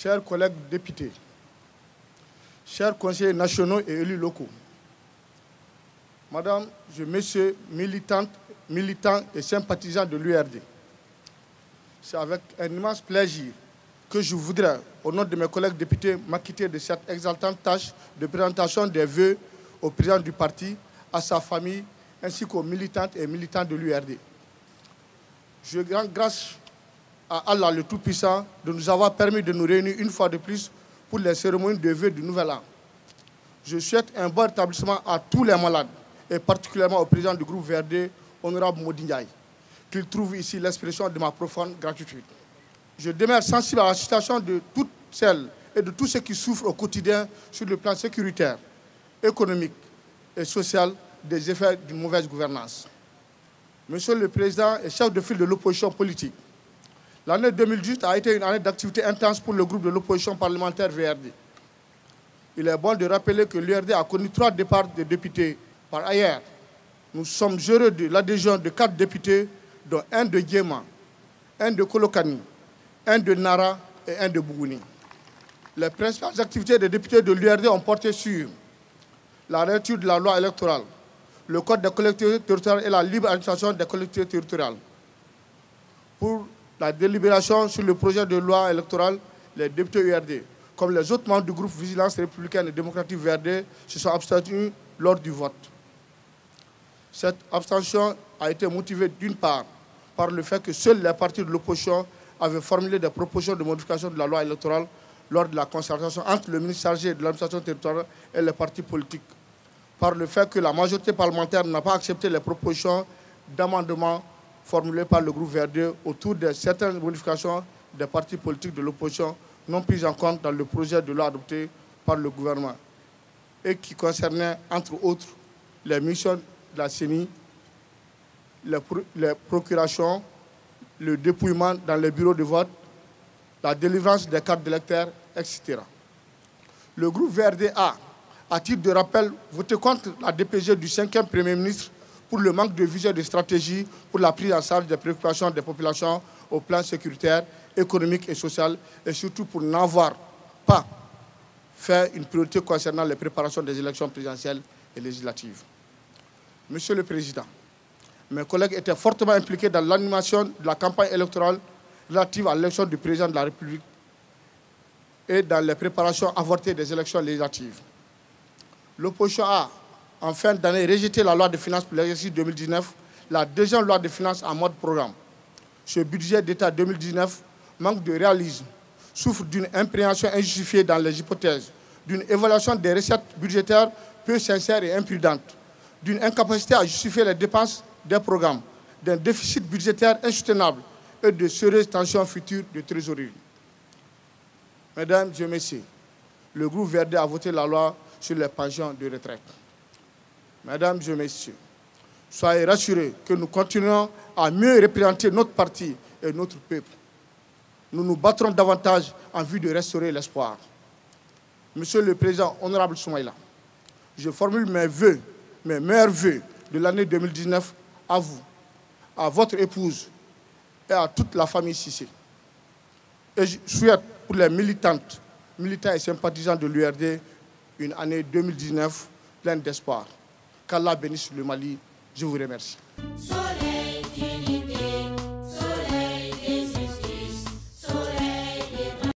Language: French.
chers collègues députés, chers conseillers nationaux et élus locaux, Madame, Messieurs, militants et sympathisants de l'URD, c'est avec un immense plaisir que je voudrais, au nom de mes collègues députés, m'acquitter de cette exaltante tâche de présentation des vœux au président du parti, à sa famille, ainsi qu'aux militantes et militants de l'URD. Je rends grâce à Allah le Tout-Puissant de nous avoir permis de nous réunir une fois de plus pour les cérémonies de vœux du Nouvel An. Je souhaite un bon rétablissement à tous les malades, et particulièrement au président du groupe VRD, honorable Mody Ndiaye, qu'il trouve ici l'expression de ma profonde gratitude. Je demeure sensible à la situation de toutes celles et de tous ceux qui souffrent au quotidien sur le plan sécuritaire, économique et social des effets d'une mauvaise gouvernance. Monsieur le Président et chef de file de l'opposition politique, l'année 2018 a été une année d'activité intense pour le groupe de l'opposition parlementaire VRD. Il est bon de rappeler que l'URD a connu 3 départs de députés. Par ailleurs, nous sommes heureux de l'adhésion de 4 députés, dont un de Guéma, un de Kolokani, un de Nara et un de Bougouni. Les principales activités des députés de l'URD ont porté sur la réécriture de la loi électorale, le code des collectivités territoriales et la libre administration des collectivités territoriales. Pour la délibération sur le projet de loi électorale, les députés URD, comme les autres membres du groupe Vigilance républicaine et démocratique VRD, se sont abstenus lors du vote. Cette abstention a été motivée d'une part par le fait que seuls les partis de l'opposition avaient formulé des propositions de modification de la loi électorale lors de la concertation entre le ministre chargé de l'administration territoriale et les partis politiques, par le fait que la majorité parlementaire n'a pas accepté les propositions d'amendement formulées par le groupe VRD autour de certaines modifications des partis politiques de l'opposition non prises en compte dans le projet de loi adopté par le gouvernement et qui concernaient, entre autres, les missions de la CENI, les procurations, le dépouillement dans les bureaux de vote, la délivrance des cartes d'électeurs, etc. Le groupe VRD a, à titre de rappel, voté contre la DPG du 5e Premier ministre pour le manque de vision et de stratégie pour la prise en charge des préoccupations des populations au plan sécuritaire, économique et social, et surtout pour n'avoir pas fait une priorité concernant les préparations des élections présidentielles et législatives. Monsieur le Président, mes collègues étaient fortement impliqués dans l'animation de la campagne électorale relative à l'élection du président de la République et dans les préparations avortées des élections législatives. L'opposition a, en fin d'année, rejeté la loi de finances pour l'exercice 2019, la deuxième loi de finances en mode programme. Ce budget d'État 2019 manque de réalisme, souffre d'une impréhension injustifiée dans les hypothèses, d'une évaluation des recettes budgétaires peu sincère et imprudente, d'une incapacité à justifier les dépenses des programmes, d'un déficit budgétaire insoutenable et de sérieuses tensions futures de trésorerie. Mesdames et Messieurs, le groupe VRD a voté la loi sur les pensions de retraite. Mesdames et Messieurs, soyez rassurés que nous continuons à mieux représenter notre parti et notre peuple. Nous nous battrons davantage en vue de restaurer l'espoir. Monsieur le Président, honorable Soumaïla, je formule mes vœux, mes meilleurs vœux de l'année 2019 à vous, à votre épouse et à toute la famille Cissé. Et je souhaite pour les militants et sympathisants de l'URD une année 2019 pleine d'espoir. Qu'Allah bénisse le Mali. Je vous remercie.